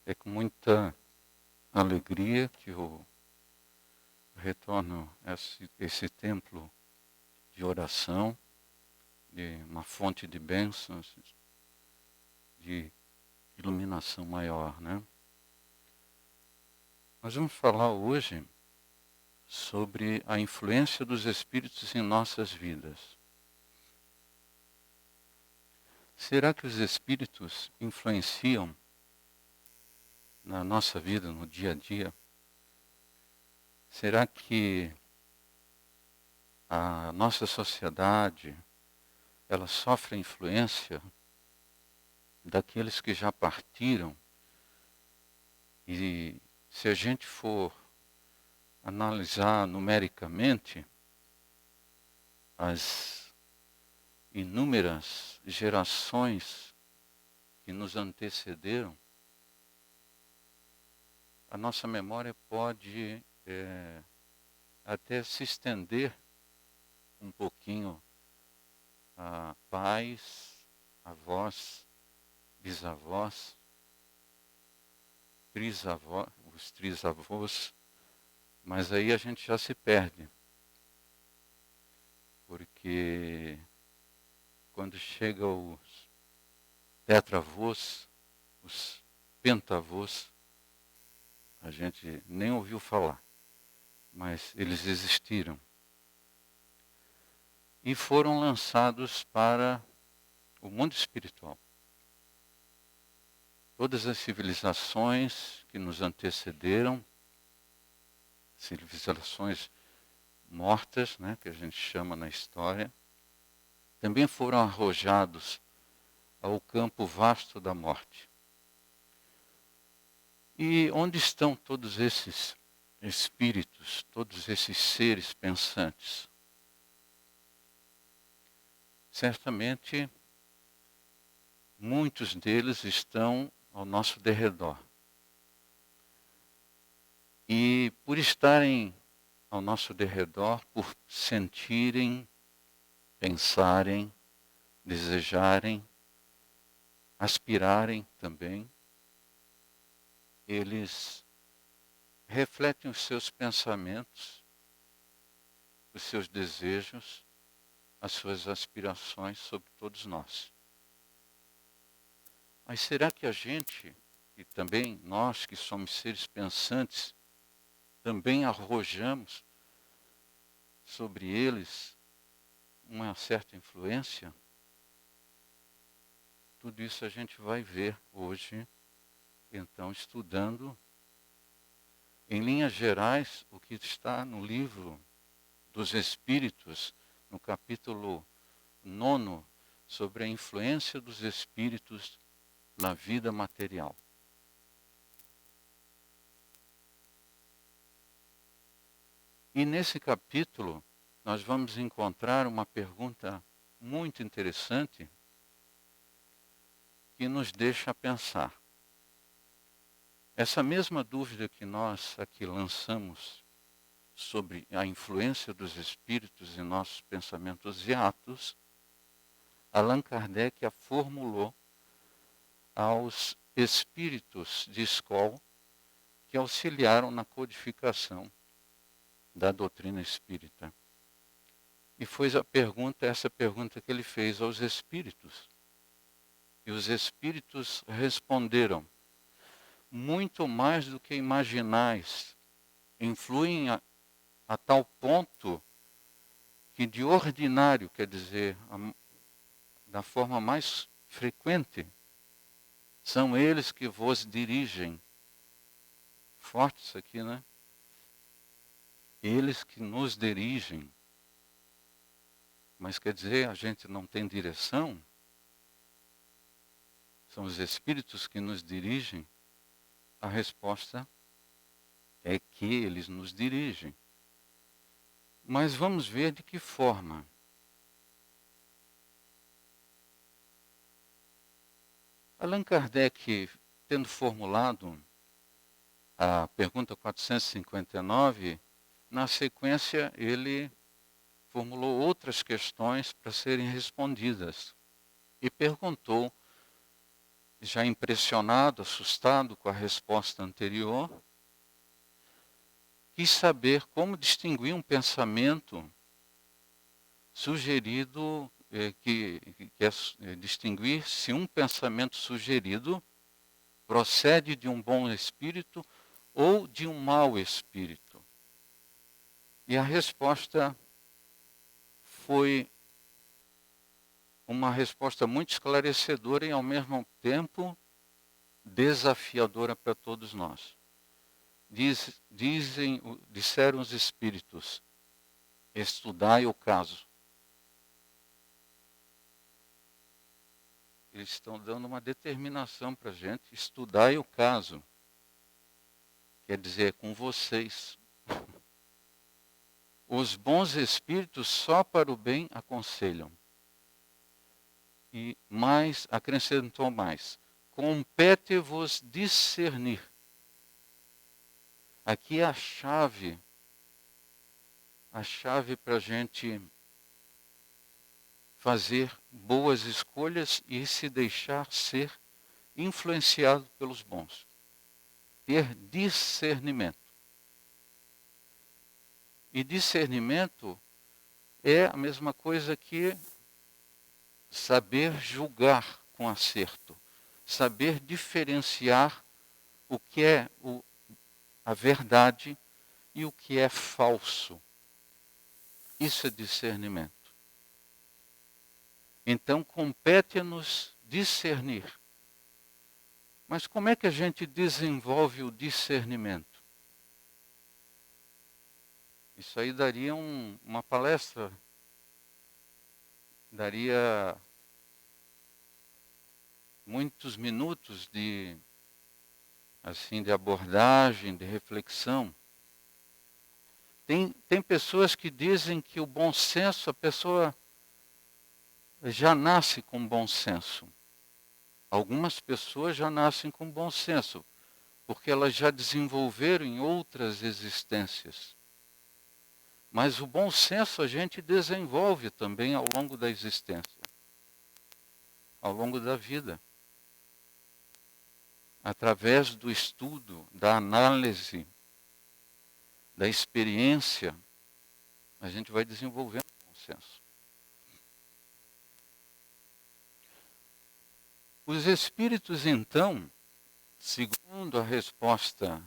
É com muita alegria que eu retorno a esse templo de oração, de uma fonte de bênçãos, de iluminação maior, né? Nós vamos falar hoje sobre a influência dos Espíritos em nossas vidas. Será que os Espíritos influenciam na nossa vida, no dia a dia? Será que a nossa sociedade, ela sofre a influência daqueles que já partiram? E se a gente for analisar numericamente as inúmeras gerações que nos antecederam, a nossa memória pode até se estender um pouquinho a pais, avós, bisavós, os trisavós, mas aí a gente já se perde, porque quando chega os tetravós, os pentavós, a gente nem ouviu falar, mas eles existiram. E foram lançados para o mundo espiritual. Todas as civilizações que nos antecederam, civilizações mortas, né, que a gente chama na história, também foram arrojados ao campo vasto da morte. E onde estão todos esses espíritos, todos esses seres pensantes? Certamente, muitos deles estão ao nosso derredor. E por estarem ao nosso derredor, por sentirem, pensarem, desejarem, aspirarem também, eles refletem os seus pensamentos, os seus desejos, as suas aspirações sobre todos nós. Mas será que a gente, e também nós que somos seres pensantes, também arrojamos sobre eles uma certa influência? Tudo isso a gente vai ver hoje, então, estudando, em linhas gerais, o que está no livro dos Espíritos, no capítulo 9, sobre a influência dos Espíritos na vida material. E nesse capítulo, nós vamos encontrar uma pergunta muito interessante que nos deixa a pensar. Essa mesma dúvida que nós aqui lançamos sobre a influência dos espíritos em nossos pensamentos e atos, Allan Kardec a formulou aos espíritos de escola que auxiliaram na codificação da doutrina espírita. E foi essa pergunta que ele fez aos espíritos. E os espíritos responderam: muito mais do que imaginais, influem a tal ponto que de ordinário, quer dizer, da forma mais frequente, são eles que vos dirigem. Forte isso aqui, né? Eles que nos dirigem. Mas quer dizer, a gente não tem direção? São os espíritos que nos dirigem? A resposta é que eles nos dirigem. Mas vamos ver de que forma. Allan Kardec, tendo formulado a pergunta 459, na sequência ele formulou outras questões para serem respondidas e perguntou já impressionado, assustado com a resposta anterior, quis saber como distinguir um pensamento sugerido, distinguir se um pensamento sugerido procede de um bom espírito ou de um mau espírito. E a resposta foi uma resposta muito esclarecedora e, ao mesmo tempo, desafiadora para todos nós. Disseram os espíritos: estudai o caso. Eles estão dando uma determinação para a gente: estudai o caso. Quer dizer, é com vocês. Os bons espíritos só para o bem aconselham. E mais, acrescentou mais: compete-vos discernir. Aqui é a chave para a gente fazer boas escolhas e se deixar ser influenciado pelos bons. Ter discernimento. E discernimento é a mesma coisa que saber julgar com acerto. Saber diferenciar o que é a verdade e o que é falso. Isso é discernimento. Então, compete-nos discernir. Mas como é que a gente desenvolve o discernimento? Isso aí daria uma palestra, daria muitos minutos de abordagem, de reflexão. Tem pessoas que dizem que o bom senso, a pessoa já nasce com bom senso. Algumas pessoas já nascem com bom senso, porque elas já desenvolveram em outras existências. Mas o bom senso a gente desenvolve também ao longo da existência, ao longo da vida. Através do estudo, da análise, da experiência, a gente vai desenvolvendo o bom senso. Os espíritos, então, segundo a resposta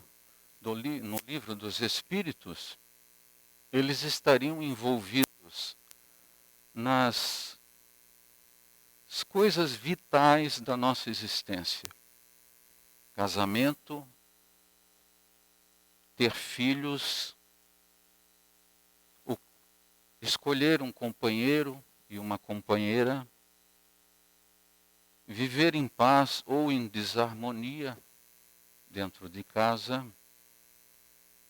no livro dos Espíritos, eles estariam envolvidos nas coisas vitais da nossa existência. Casamento, ter filhos, escolher um companheiro e uma companheira, viver em paz ou em desarmonia dentro de casa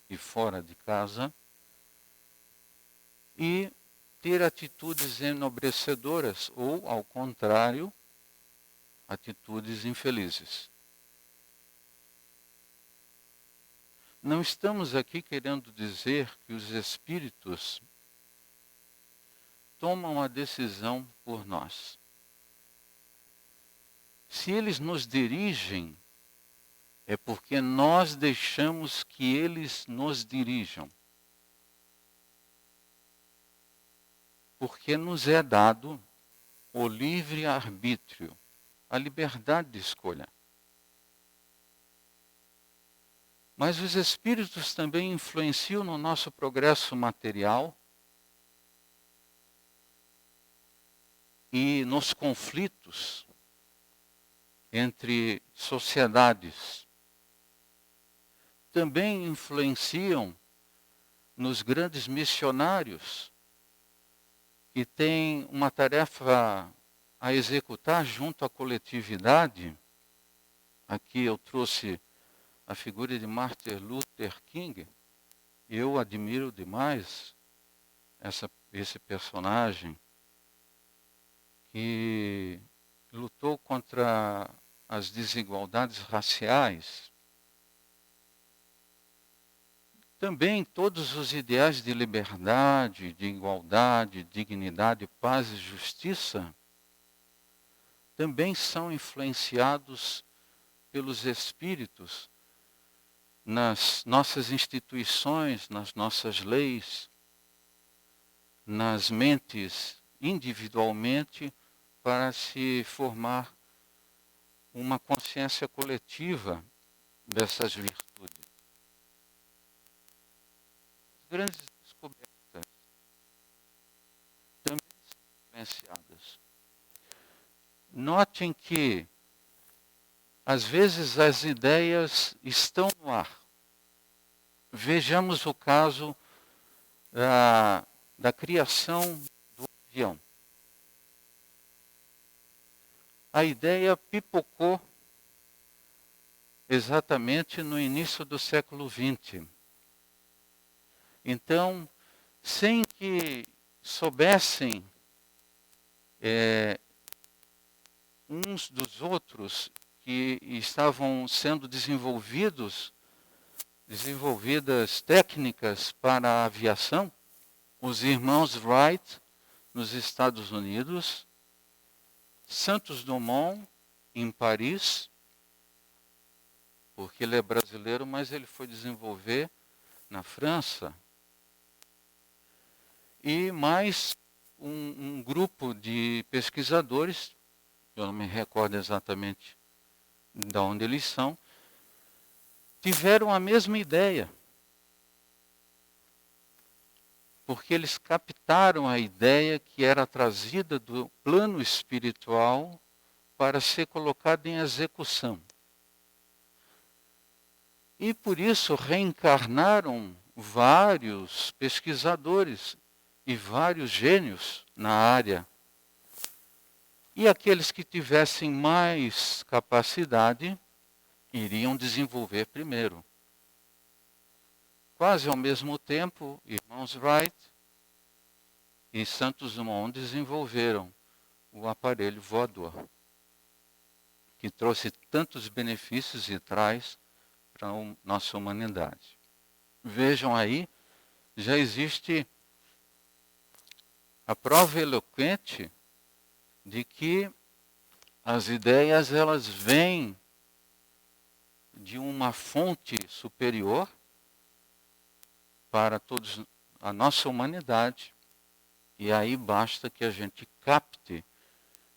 e fora de casa, e ter atitudes enobrecedoras ou, ao contrário, atitudes infelizes. Não estamos aqui querendo dizer que os espíritos tomam a decisão por nós. Se eles nos dirigem, é porque nós deixamos que eles nos dirijam. Porque nos é dado o livre-arbítrio, a liberdade de escolha. Mas os espíritos também influenciam no nosso progresso material e nos conflitos entre sociedades. Também influenciam nos grandes missionários que têm uma tarefa a executar junto à coletividade. Aqui eu trouxe a figura de Martin Luther King. Eu admiro demais esse personagem que lutou contra as desigualdades raciais. Também todos os ideais de liberdade, de igualdade, dignidade, paz e justiça também são influenciados pelos espíritos nas nossas instituições, nas nossas leis, nas mentes individualmente, para se formar uma consciência coletiva dessas virtudes. As grandes descobertas também são influenciadas. Notem que, às vezes, as ideias estão no ar. Vejamos o caso da criação do avião. A ideia pipocou exatamente no início do século XX. Então, sem que soubessem uns dos outros que estavam sendo desenvolvidas técnicas para a aviação, os irmãos Wright, nos Estados Unidos, Santos Dumont, em Paris, porque ele é brasileiro, mas ele foi desenvolver na França, e mais um grupo de pesquisadores, eu não me recordo exatamente de onde eles são, tiveram a mesma ideia. Porque eles captaram a ideia que era trazida do plano espiritual para ser colocada em execução. E por isso reencarnaram vários pesquisadores e vários gênios na área. E aqueles que tivessem mais capacidade iriam desenvolver primeiro. Quase ao mesmo tempo, irmãos Wright e Santos Dumont desenvolveram o aparelho voador, que trouxe tantos benefícios e traz para a nossa humanidade. Vejam aí, já existe a prova eloquente de que as ideias elas vêm de uma fonte superior para todos a nossa humanidade, e aí basta que a gente capte,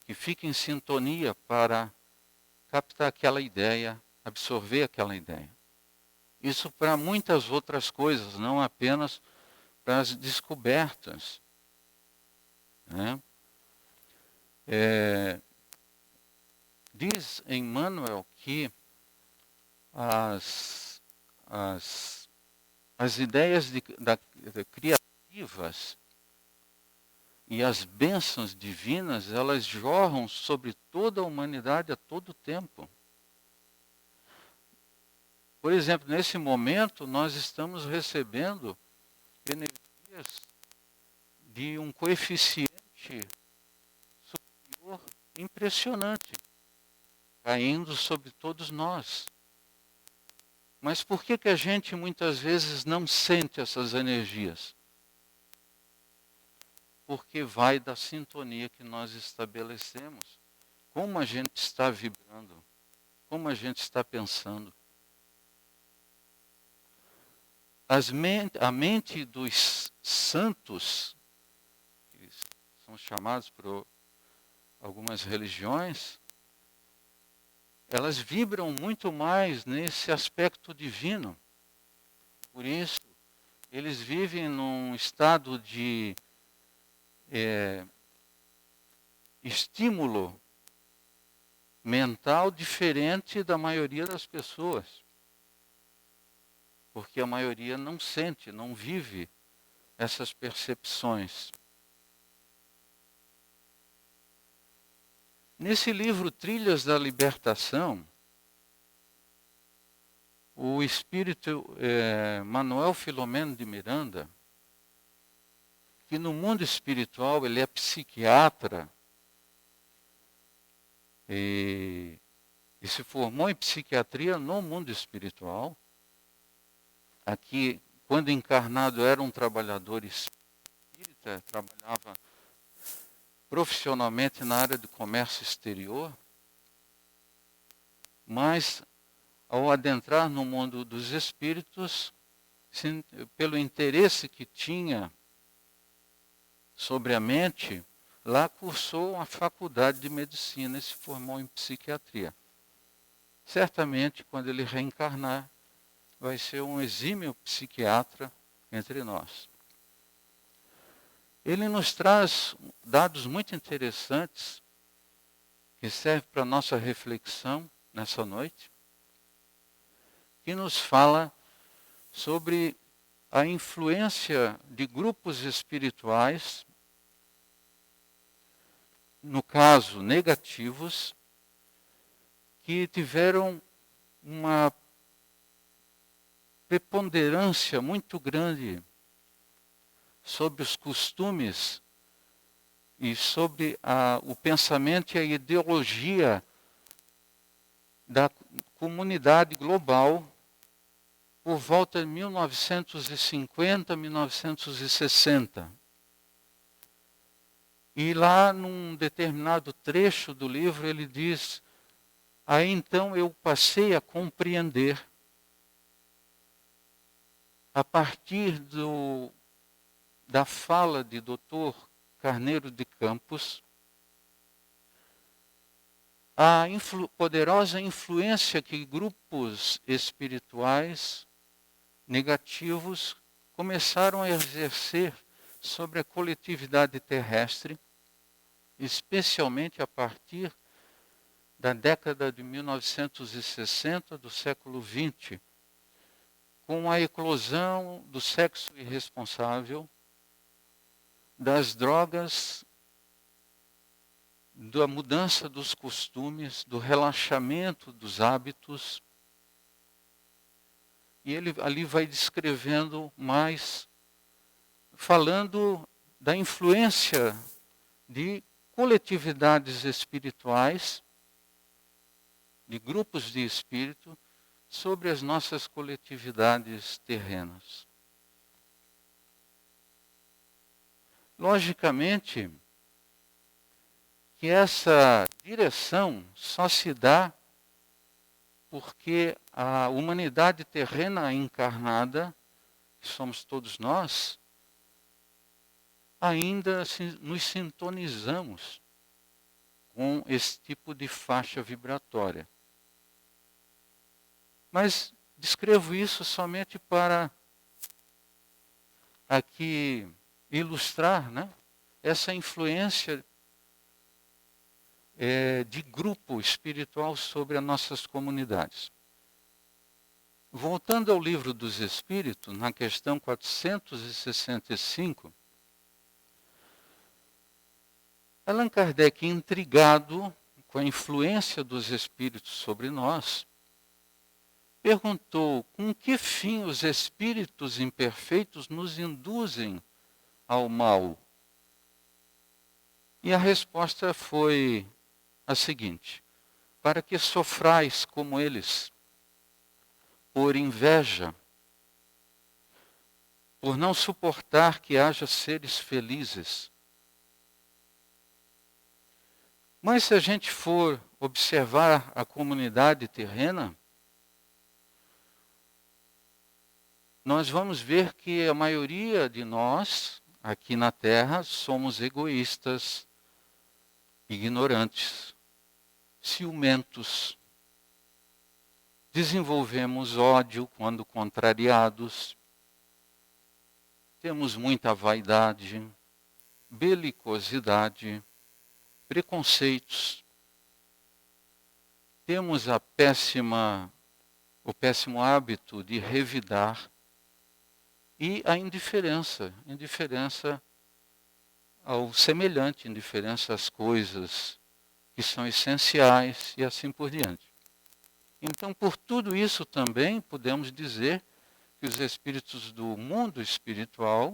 que fique em sintonia para captar aquela ideia, absorver aquela ideia. Isso para muitas outras coisas, não apenas para as descobertas. Né? Diz Emmanuel que as ideias criativas e as bênçãos divinas, elas jorram sobre toda a humanidade a todo tempo. Por exemplo, nesse momento, nós estamos recebendo energias de um coeficiente superior impressionante, caindo sobre todos nós. Mas por que a gente muitas vezes não sente essas energias? Porque vai da sintonia que nós estabelecemos. Como a gente está vibrando, como a gente está pensando. A mente dos santos, que são chamados por algumas religiões, elas vibram muito mais nesse aspecto divino. Por isso, eles vivem num estado de estímulo mental diferente da maioria das pessoas. Porque a maioria não sente, não vive essas percepções. Nesse livro Trilhas da Libertação, o espírito Manuel Filomeno de Miranda, que no mundo espiritual ele é psiquiatra e se formou em psiquiatria no mundo espiritual. Aqui, quando encarnado, era um trabalhador espírita, trabalhava profissionalmente na área de comércio exterior, mas ao adentrar no mundo dos espíritos, pelo interesse que tinha sobre a mente, lá cursou a faculdade de medicina e se formou em psiquiatria. Certamente, quando ele reencarnar, vai ser um exímio psiquiatra entre nós. Ele nos traz dados muito interessantes que servem para a nossa reflexão nessa noite, que nos fala sobre a influência de grupos espirituais, no caso negativos, que tiveram uma preponderância muito grande sobre os costumes e sobre o pensamento e a ideologia da comunidade global por volta de 1950, 1960. E lá, num determinado trecho do livro, ele diz: aí então eu passei a compreender, a partir da fala de Dr. Carneiro de Campos, a poderosa influência que grupos espirituais negativos começaram a exercer sobre a coletividade terrestre, especialmente a partir da década de 1960 do século XX, com a eclosão do sexo irresponsável, das drogas, da mudança dos costumes, do relaxamento dos hábitos. E ele ali vai descrevendo mais, falando da influência de coletividades espirituais, de grupos de espírito, sobre as nossas coletividades terrenas. Logicamente, que essa direção só se dá porque a humanidade terrena encarnada, que somos todos nós, ainda nos sintonizamos com esse tipo de faixa vibratória. Mas descrevo isso somente para aqui ilustrar, né, essa influência de grupo espiritual sobre as nossas comunidades. Voltando ao Livro dos Espíritos, na questão 465, Allan Kardec, intrigado com a influência dos espíritos sobre nós, perguntou com que fim os espíritos imperfeitos nos induzem ao mal. E a resposta foi a seguinte: para que sofrais como eles, por inveja, por não suportar que haja seres felizes. Mas se a gente for observar a comunidade terrena, nós vamos ver que a maioria de nós, aqui na Terra, somos egoístas, ignorantes, ciumentos. Desenvolvemos ódio quando contrariados. Temos muita vaidade, belicosidade, preconceitos. Temos o péssimo hábito de revidar. E a indiferença ao semelhante, indiferença às coisas que são essenciais e assim por diante. Então, por tudo isso também podemos dizer que os espíritos do mundo espiritual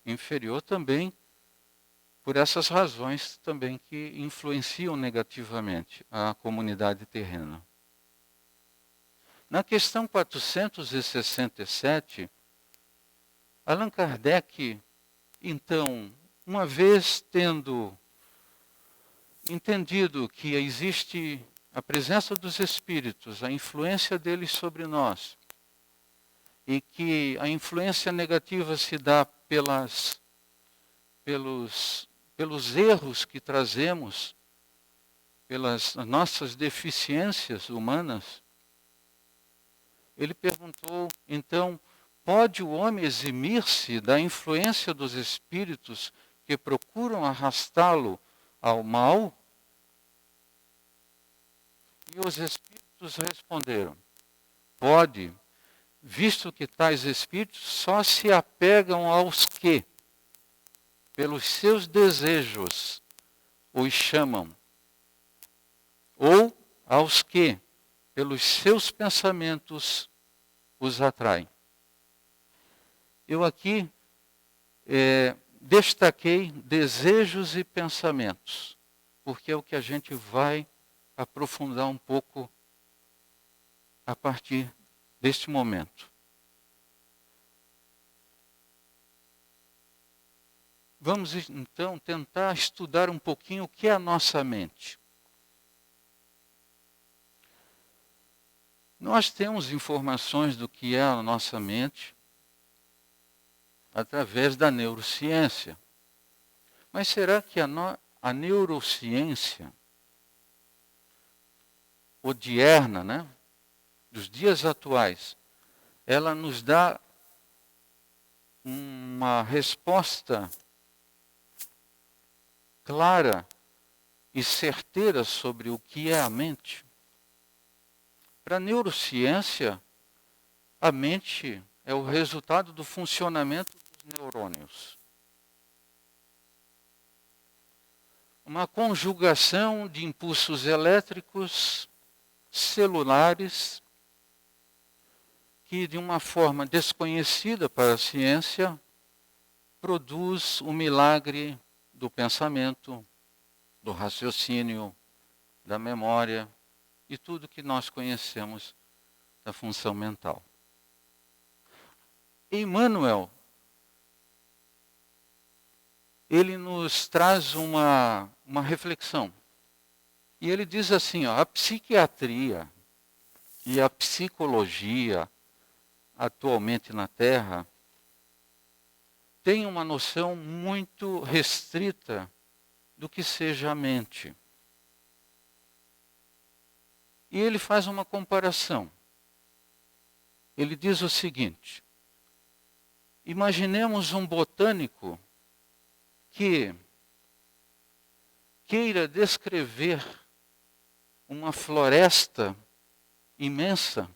inferior também, por essas razões também que influenciam negativamente a comunidade terrena. Na questão 467, Allan Kardec, então, uma vez tendo entendido que existe a presença dos Espíritos, a influência deles sobre nós, e que a influência negativa se dá pelos erros que trazemos, pelas nossas deficiências humanas, ele perguntou, então, pode o homem eximir-se da influência dos espíritos que procuram arrastá-lo ao mal? E os espíritos responderam, pode, visto que tais espíritos só se apegam aos que, pelos seus desejos, os chamam, ou aos que, pelos seus pensamentos, os atraem. Eu aqui destaquei desejos e pensamentos, porque é o que a gente vai aprofundar um pouco a partir deste momento. Vamos então tentar estudar um pouquinho o que é a nossa mente. Nós temos informações do que é a nossa mente através da neurociência. Mas será que a neurociência odierna, né, dos dias atuais, ela nos dá uma resposta clara e certeira sobre o que é a mente? Para a neurociência, a mente é o resultado do funcionamento dos neurônios. Uma conjugação de impulsos elétricos celulares que, de uma forma desconhecida para a ciência, produz o milagre do pensamento, do raciocínio, da memória e tudo que nós conhecemos da função mental. Emmanuel, ele nos traz uma reflexão. E ele diz assim, a psiquiatria e a psicologia atualmente na Terra têm uma noção muito restrita do que seja a mente. E ele faz uma comparação. Ele diz o seguinte, imaginemos um botânico que queira descrever uma floresta imensa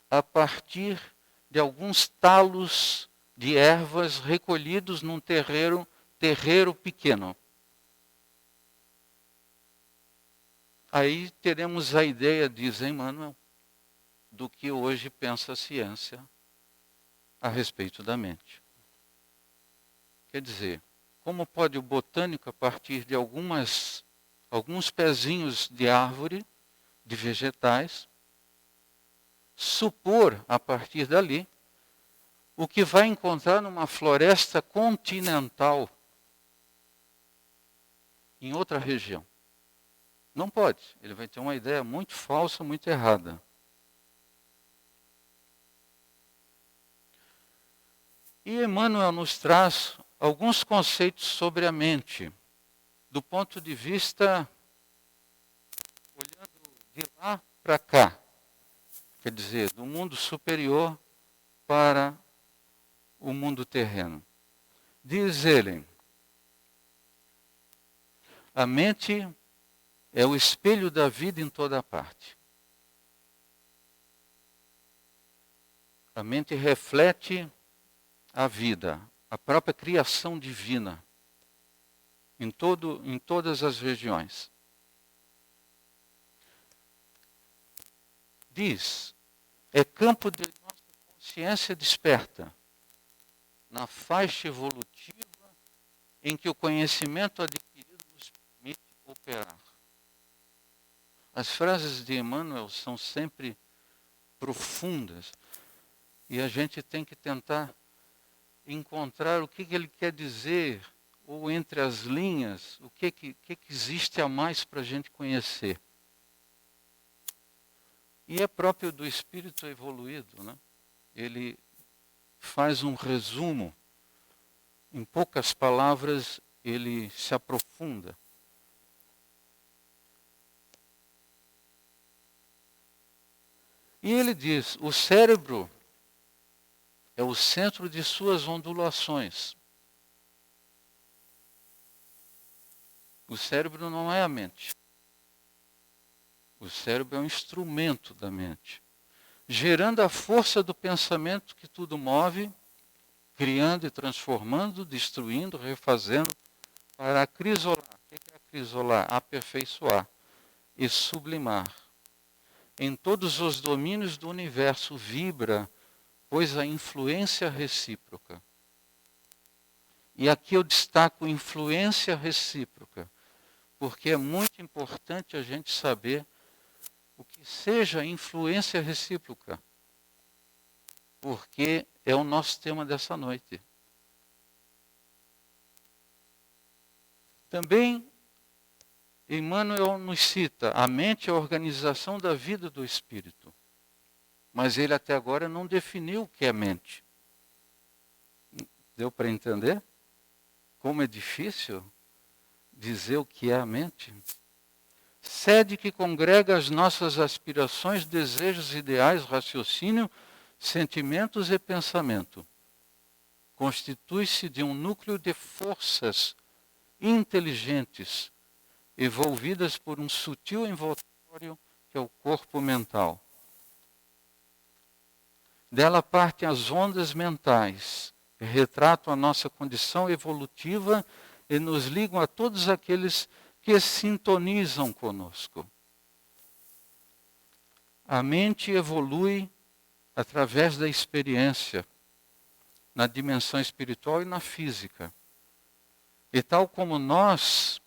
a partir de alguns talos de ervas recolhidos num terreiro pequeno. Aí teremos a ideia, diz Emmanuel, do que hoje pensa a ciência a respeito da mente. Quer dizer, como pode o botânico, a partir de alguns pezinhos de árvore, de vegetais, supor, a partir dali, o que vai encontrar numa floresta continental, em outra região? Não pode. Ele vai ter uma ideia muito falsa, muito errada. E Emmanuel nos traz alguns conceitos sobre a mente, do ponto de vista, olhando de lá para cá, quer dizer, do mundo superior para o mundo terreno. Diz ele, a mente é o espelho da vida em toda parte. A mente reflete a vida, a própria criação divina, em todas as regiões. Diz, é campo de nossa consciência desperta, na faixa evolutiva em que o conhecimento adquirido nos permite operar. As frases de Emmanuel são sempre profundas e a gente tem que tentar encontrar o que ele quer dizer, ou entre as linhas, o que existe a mais para a gente conhecer. E é próprio do espírito evoluído, né? Ele faz um resumo. Em poucas palavras, ele se aprofunda. E ele diz, o cérebro é o centro de suas ondulações. O cérebro não é a mente. O cérebro é um instrumento da mente, gerando a força do pensamento que tudo move, criando e transformando, destruindo, refazendo, para acrisolar. O que é acrisolar? Aperfeiçoar e sublimar. Em todos os domínios do universo vibra, pois a influência recíproca. E aqui eu destaco influência recíproca, porque é muito importante a gente saber o que seja influência recíproca, porque é o nosso tema dessa noite. Também, Emmanuel nos cita, a mente é a organização da vida do espírito. Mas ele até agora não definiu o que é mente. Deu para entender? Como é difícil dizer o que é a mente? Sede que congrega as nossas aspirações, desejos, ideais, raciocínio, sentimentos e pensamento. Constitui-se de um núcleo de forças inteligentes, envolvidas por um sutil envoltório que é o corpo mental. Dela partem as ondas mentais, que retratam a nossa condição evolutiva e nos ligam a todos aqueles que sintonizam conosco. A mente evolui através da experiência, na dimensão espiritual e na física. E tal como nós,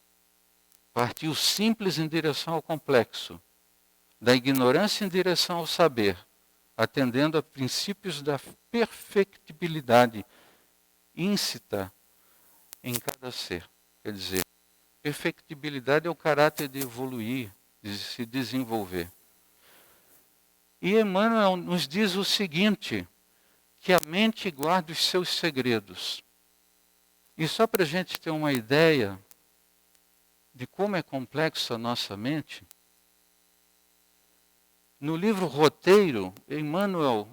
partiu simples em direção ao complexo, da ignorância em direção ao saber, atendendo a princípios da perfectibilidade íncita em cada ser. Quer dizer, perfectibilidade é o caráter de evoluir, de se desenvolver. E Emmanuel nos diz o seguinte, que a mente guarda os seus segredos. E só para a gente ter uma ideia de como é complexa a nossa mente, no livro Roteiro, Emmanuel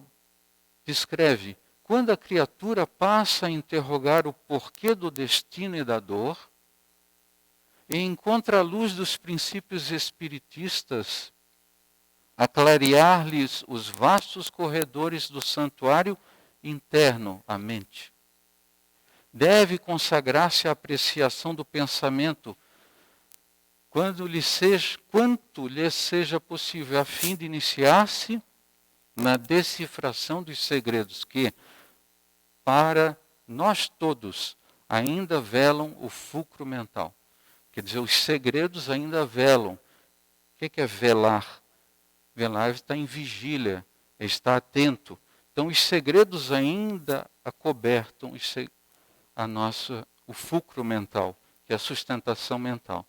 descreve quando a criatura passa a interrogar o porquê do destino e da dor, e encontra a luz dos princípios espiritistas, a clarear-lhes os vastos corredores do santuário interno, a mente. Deve consagrar-se à apreciação do pensamento quanto lhe seja possível, a fim de iniciar-se na decifração dos segredos que, para nós todos, ainda velam o fulcro mental. Quer dizer, os segredos ainda velam. O que é velar? Velar é estar em vigília, é estar atento. Então, os segredos ainda acobertam o fulcro mental, que é a sustentação mental.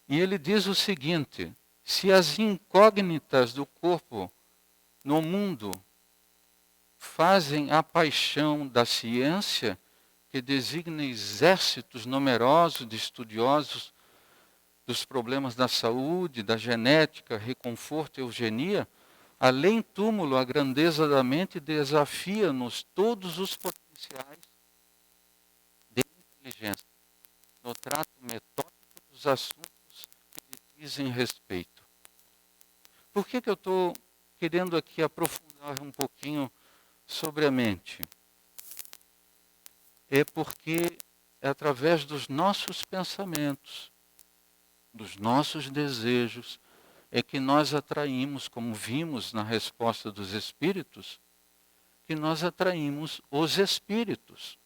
E ele diz o seguinte, se as incógnitas do corpo no mundo fazem a paixão da ciência, que designa exércitos numerosos de estudiosos dos problemas da saúde, da genética, reconforto e eugenia, além túmulo, a grandeza da mente desafia-nos todos os potenciais de inteligência no trato metódico dos assuntos que lhe dizem respeito. Por que eu estou querendo aqui aprofundar um pouquinho sobre a mente? É porque é através dos nossos pensamentos, dos nossos desejos, é que nós atraímos, como vimos na resposta dos espíritos, que nós atraímos os espíritos.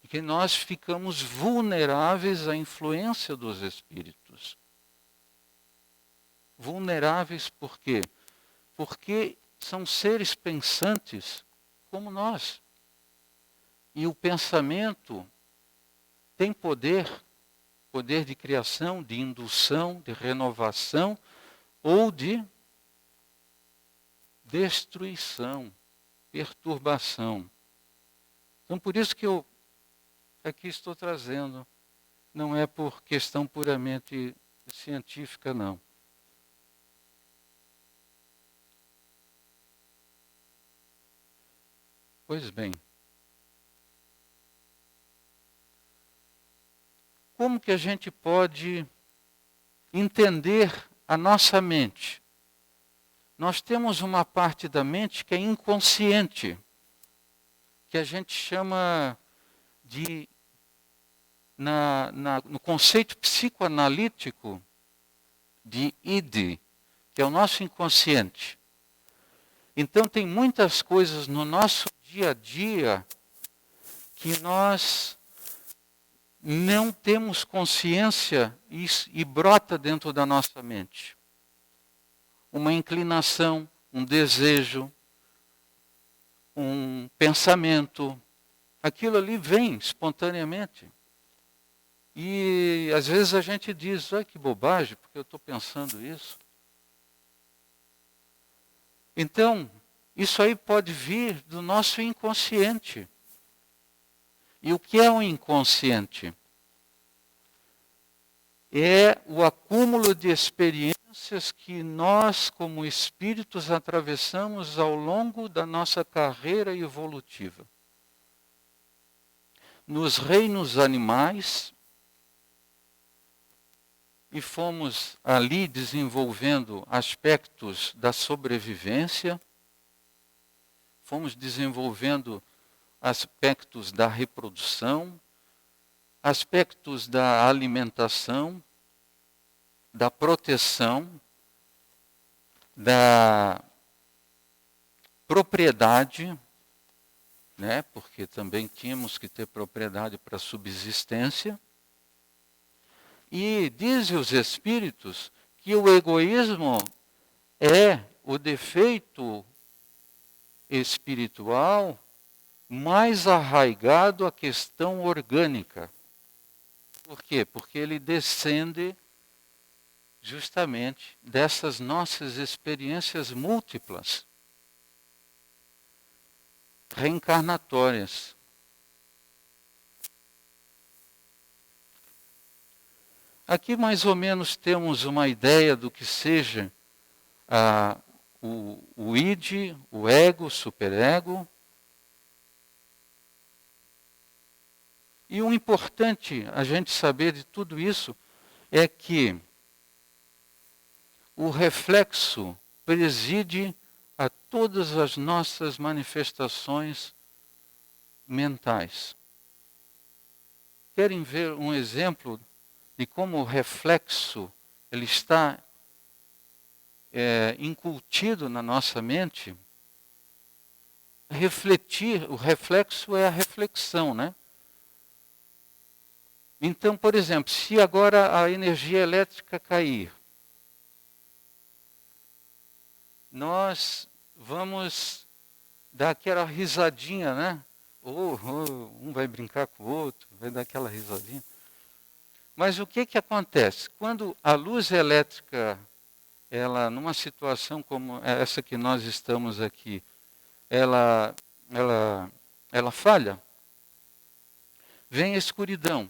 E que nós ficamos vulneráveis à influência dos espíritos. Vulneráveis por quê? Porque são seres pensantes como nós. E o pensamento tem poder de criação, de indução, de renovação ou de destruição, perturbação. Então, por isso que eu aqui estou trazendo, não é por questão puramente científica, não. Pois bem, como que a gente pode entender a nossa mente? Nós temos uma parte da mente que é inconsciente, que a gente chama de, no conceito psicoanalítico, de id, que é o nosso inconsciente. Então tem muitas coisas no nosso dia a dia que nós não temos consciência e brota dentro da nossa mente. Uma inclinação, um desejo, um pensamento, aquilo ali vem espontaneamente. E às vezes a gente diz, olha que bobagem, porque eu estou pensando isso. Então, isso aí pode vir do nosso inconsciente. E o que é o inconsciente? É o acúmulo de experiências que nós, como espíritos, atravessamos ao longo da nossa carreira evolutiva. Nos reinos animais, e fomos ali desenvolvendo aspectos da sobrevivência, fomos desenvolvendo aspectos da reprodução, aspectos da alimentação, da proteção, da propriedade, né? Porque também tínhamos que ter propriedade para subsistência. E dizem os espíritos que o egoísmo é o defeito espiritual mais arraigado à questão orgânica. Por quê? Porque ele descende justamente dessas nossas experiências múltiplas, reencarnatórias. Aqui mais ou menos temos uma ideia do que seja o id, o ego, o superego. E o importante a gente saber de tudo isso é que o reflexo preside a todas as nossas manifestações mentais. Querem ver um exemplo de como o reflexo ele está incutido na nossa mente? Refletir, o reflexo é a reflexão, né? Então, por exemplo, se agora a energia elétrica cair, nós vamos dar aquela risadinha, né? Um vai brincar com o outro, vai dar aquela risadinha. Mas o que acontece? Quando a luz elétrica, ela, numa situação como essa que nós estamos aqui, ela falha, vem a escuridão.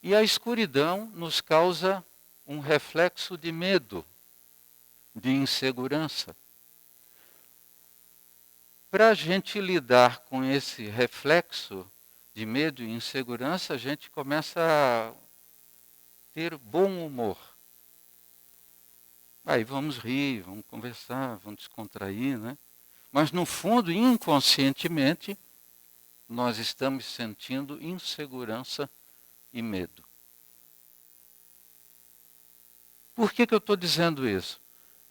E a escuridão nos causa um reflexo de medo, de insegurança. Para a gente lidar com esse reflexo de medo e insegurança, a gente começa a ter bom humor. Aí vamos rir, vamos conversar, vamos descontrair, né? Mas no fundo, inconscientemente, nós estamos sentindo insegurança e medo. Por que eu estou dizendo isso?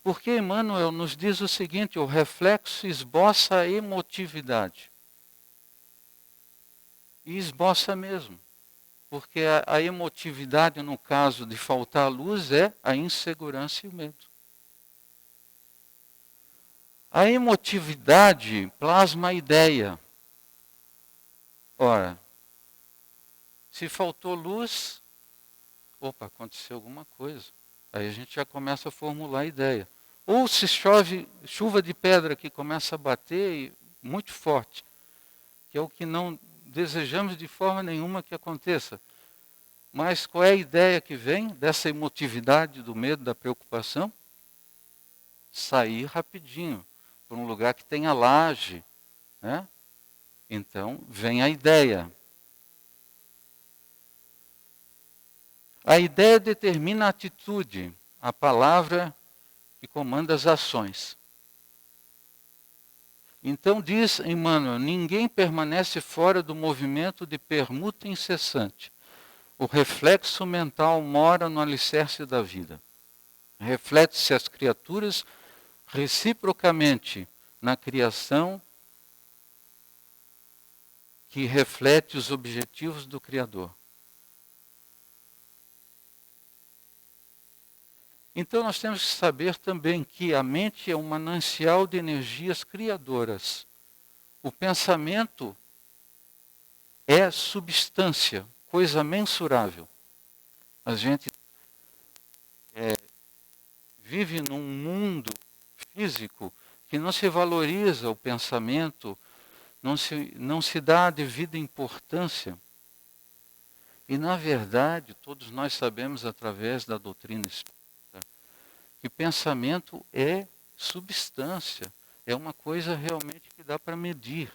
Porque Emmanuel nos diz o seguinte, o reflexo esboça a emotividade. E esboça mesmo. Porque a emotividade, no caso de faltar luz, é a insegurança e o medo. A emotividade plasma a ideia. Ora, se faltou luz, opa, aconteceu alguma coisa. Aí a gente já começa a formular a ideia. Ou se chove, chuva de pedra que começa a bater muito forte, que é o que não desejamos de forma nenhuma que aconteça. Mas qual é a ideia que vem dessa emotividade, do medo, da preocupação? Sair rapidinho para um lugar que tenha laje, né? Então vem a ideia. A ideia determina a atitude, a palavra que comanda as ações. Então diz Emmanuel, ninguém permanece fora do movimento de permuta incessante. O reflexo mental mora no alicerce da vida. Reflete-se as criaturas reciprocamente na criação que reflete os objetivos do Criador. Então nós temos que saber também que a mente é um manancial de energias criadoras. O pensamento é substância, coisa mensurável. A gente vive num mundo físico que não se valoriza o pensamento, não se dá a devida importância. E, na verdade, todos nós sabemos, através da doutrina espírita, que pensamento é substância, é uma coisa realmente que dá para medir.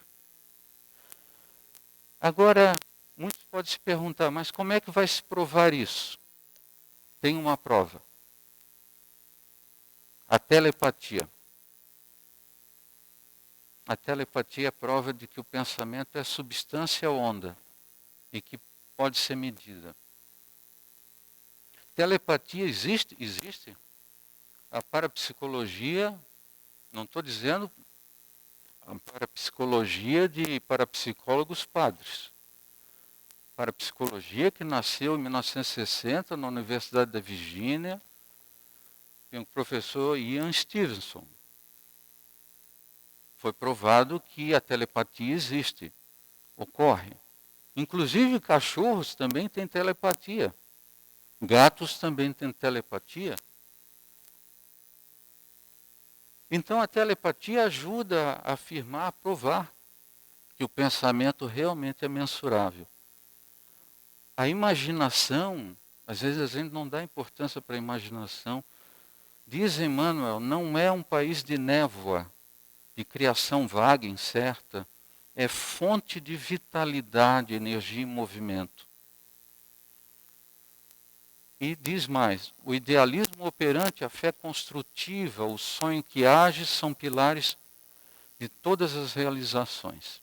Agora, muitos podem se perguntar, mas como é que vai se provar isso? Tem uma prova. A telepatia. A telepatia é prova de que o pensamento é substância onda e que pode ser medida. Telepatia existe? Existe. A parapsicologia, não estou dizendo a parapsicologia de parapsicólogos padres. Parapsicologia que nasceu em 1960 na Universidade da Virgínia, tem o professor Ian Stevenson. Foi provado que a telepatia existe, ocorre. Inclusive cachorros também têm telepatia. Gatos também têm telepatia. Então a telepatia ajuda a afirmar, a provar que o pensamento realmente é mensurável. A imaginação, às vezes a gente não dá importância para a imaginação. Diz Emmanuel, não é um país de névoa, de criação vaga, incerta. É fonte de vitalidade, energia e movimento. E diz mais, o idealismo operante, a fé construtiva, o sonho que age são pilares de todas as realizações.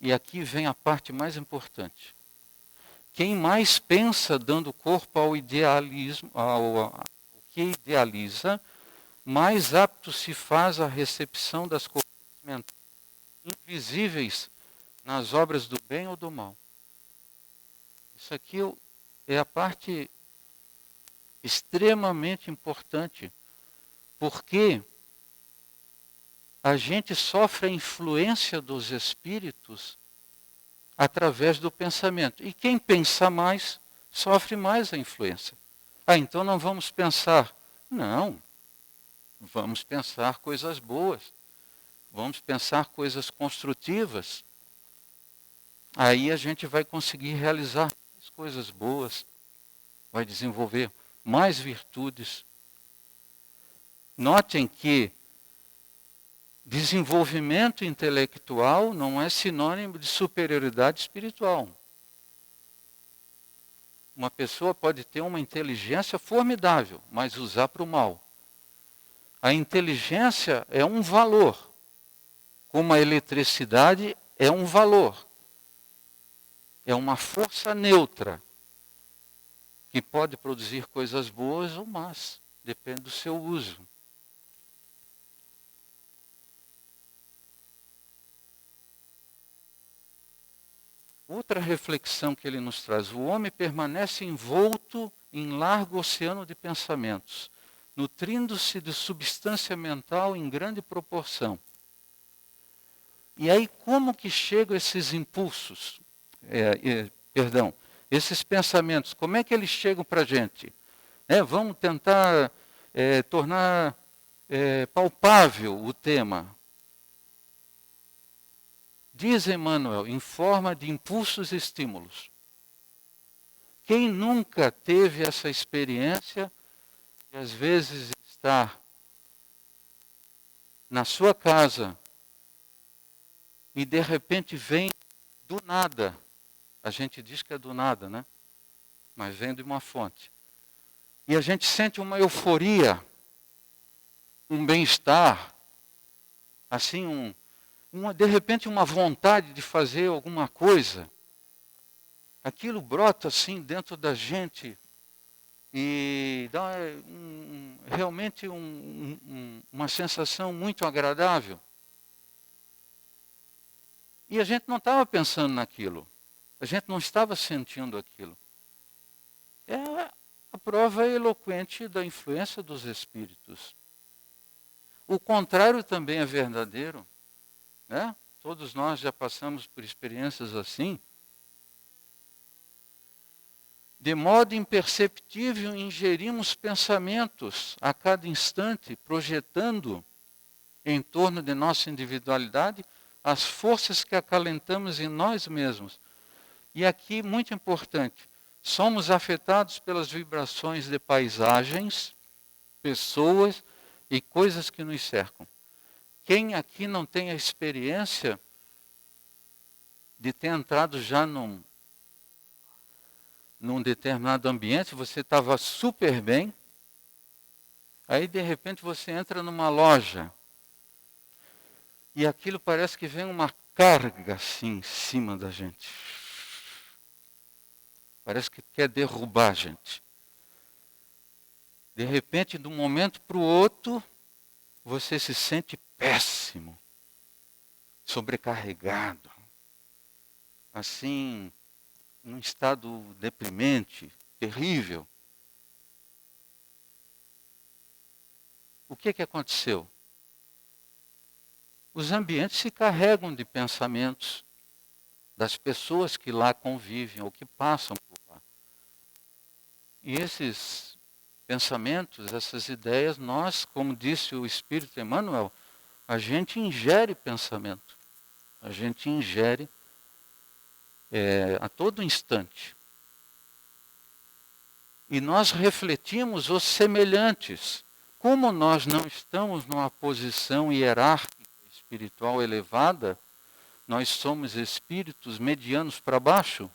E aqui vem a parte mais importante. Quem mais pensa dando corpo ao idealismo, ao que idealiza, mais apto se faz à recepção das correntes mentais invisíveis nas obras do bem ou do mal. Isso aqui é a parte extremamente importante, porque a gente sofre a influência dos espíritos através do pensamento. E quem pensa mais, sofre mais a influência. Então não vamos pensar. Não. Vamos pensar coisas boas. Vamos pensar coisas construtivas. Aí a gente vai conseguir realizar mais coisas boas. Vai desenvolver mais virtudes. Notem que desenvolvimento intelectual não é sinônimo de superioridade espiritual. Uma pessoa pode ter uma inteligência formidável, mas usar para o mal. A inteligência é um valor, como a eletricidade é um valor. É uma força neutra, que pode produzir coisas boas ou más, depende do seu uso. Outra reflexão que ele nos traz, o homem permanece envolto em largo oceano de pensamentos, nutrindo-se de substância mental em grande proporção. E aí como que chegam esses impulsos? Esses pensamentos, como é que eles chegam para a gente? Vamos tentar tornar palpável o tema. Diz Emmanuel, em forma de impulsos e estímulos. Quem nunca teve essa experiência, de às vezes estar na sua casa e de repente vem do nada, a gente diz que é do nada, né? Mas vem de uma fonte. E a gente sente uma euforia, um bem-estar, assim, de repente uma vontade de fazer alguma coisa. Aquilo brota assim dentro da gente e dá realmente uma sensação muito agradável. E a gente não estava pensando naquilo. A gente não estava sentindo aquilo. É a prova eloquente da influência dos espíritos. O contrário também é verdadeiro, né? Todos nós já passamos por experiências assim. De modo imperceptível, ingerimos pensamentos a cada instante, projetando em torno de nossa individualidade as forças que acalentamos em nós mesmos. E aqui, muito importante, somos afetados pelas vibrações de paisagens, pessoas e coisas que nos cercam. Quem aqui não tem a experiência de ter entrado já num determinado ambiente, você estava super bem, aí de repente você entra numa loja e aquilo parece que vem uma carga assim em cima da gente. Parece que quer derrubar a gente. De repente, de um momento para o outro, você se sente péssimo, sobrecarregado, assim, num estado deprimente, terrível. O que aconteceu? Os ambientes se carregam de pensamentos das pessoas que lá convivem ou que passam por lá. E esses pensamentos, essas ideias, nós, como disse o Espírito Emmanuel, a gente ingere pensamento. A gente ingere a todo instante. E nós refletimos os semelhantes. Como nós não estamos numa posição hierárquica espiritual elevada, nós somos espíritos medianos para baixo,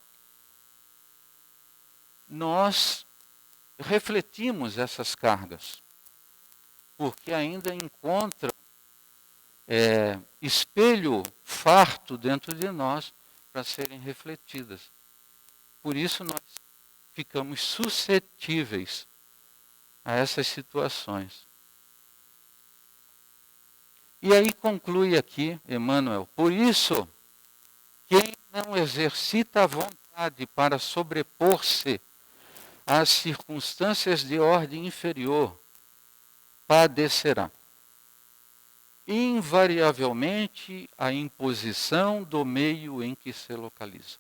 nós refletimos essas cargas, porque ainda encontram espelho farto dentro de nós para serem refletidas. Por isso nós ficamos suscetíveis a essas situações. E aí conclui aqui Emmanuel, por isso, quem não exercita a vontade para sobrepor-se às circunstâncias de ordem inferior, padecerá invariavelmente a imposição do meio em que se localiza.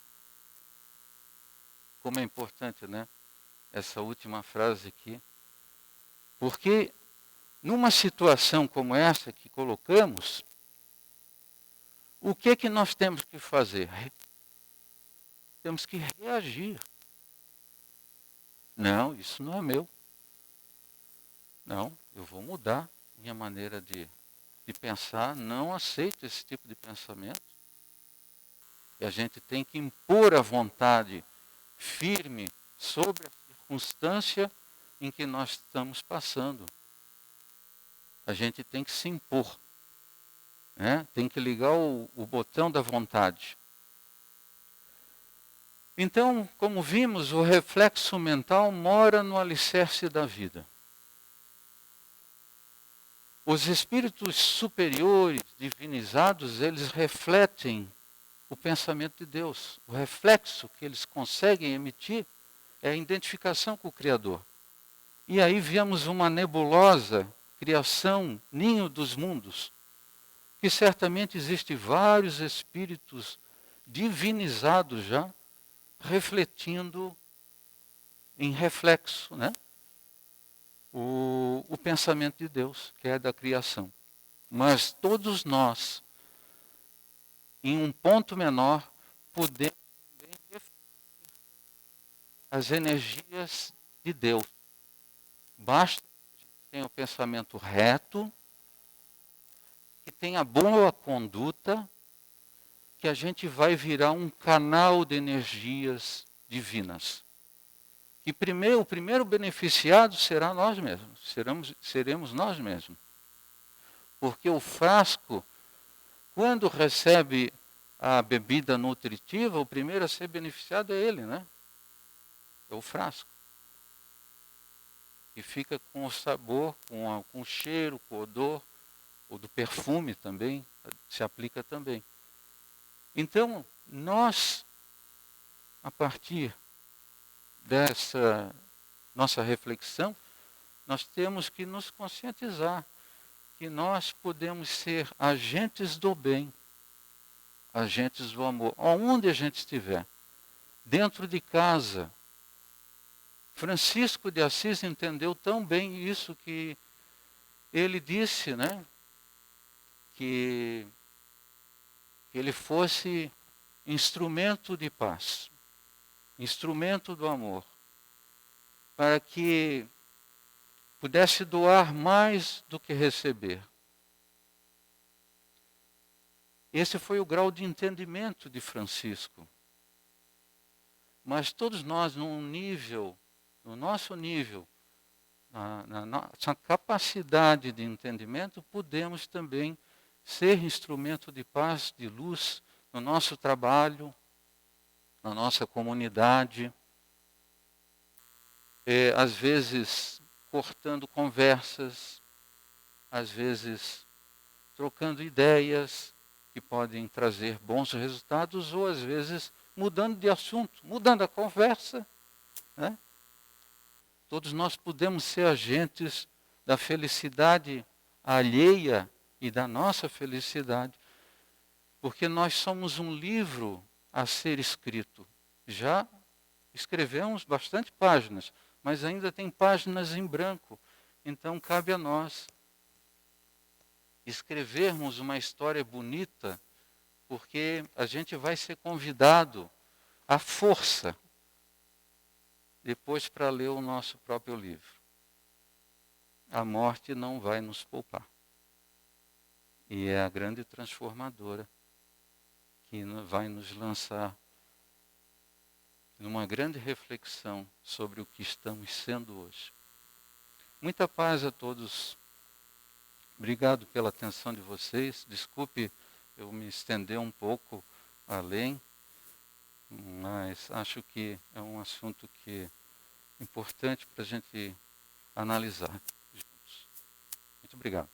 Como é importante, né? Essa última frase aqui. Porque numa situação como essa que colocamos, o que nós temos que fazer? Temos que reagir. Não, isso não é meu. Não, eu vou mudar minha maneira de pensar, não aceito esse tipo de pensamento. E a gente tem que impor a vontade firme sobre a circunstância em que nós estamos passando. A gente tem que se impor. Né? Tem que ligar o botão da vontade. Então, como vimos, o reflexo mental mora no alicerce da vida. Os espíritos superiores, divinizados, eles refletem o pensamento de Deus. O reflexo que eles conseguem emitir é a identificação com o Criador. E aí vemos uma nebulosa criação, ninho dos mundos, que certamente existem vários espíritos divinizados já, refletindo em reflexo, né? O pensamento de Deus, que é da criação. Mas todos nós, em um ponto menor, podemos também refletir as energias de Deus. Basta que a gente tenha o pensamento reto, que tenha boa conduta, que a gente vai virar um canal de energias divinas. E o primeiro beneficiado será nós mesmos, seremos nós mesmos. Porque o frasco, quando recebe a bebida nutritiva, o primeiro a ser beneficiado é ele, né? É o frasco. E fica com o sabor, com o cheiro, com o odor, ou do perfume também, se aplica também. Então, nós, a partir dessa nossa reflexão, nós temos que nos conscientizar que nós podemos ser agentes do bem, agentes do amor, aonde a gente estiver, dentro de casa. Francisco de Assis entendeu tão bem isso que ele disse, né? Que ele fosse instrumento de paz, instrumento do amor, para que pudesse doar mais do que receber. Esse foi o grau de entendimento de Francisco. Mas todos nós, no nosso nível, na nossa capacidade de entendimento, podemos também ser instrumento de paz, de luz, no nosso trabalho, na nossa comunidade. Às vezes cortando conversas, às vezes trocando ideias que podem trazer bons resultados, ou às vezes mudando de assunto, mudando a conversa, né? Todos nós podemos ser agentes da felicidade alheia e da nossa felicidade, porque nós somos um livro a ser escrito. Já escrevemos bastante páginas, mas ainda tem páginas em branco. Então cabe a nós escrevermos uma história bonita, porque a gente vai ser convidado à força depois para ler o nosso próprio livro. A morte não vai nos poupar. E é a grande transformadora que vai nos lançar numa grande reflexão sobre o que estamos sendo hoje. Muita paz a todos. Obrigado pela atenção de vocês. Desculpe eu me estender um pouco além, mas acho que é um assunto que é importante para a gente analisar juntos. Muito obrigado.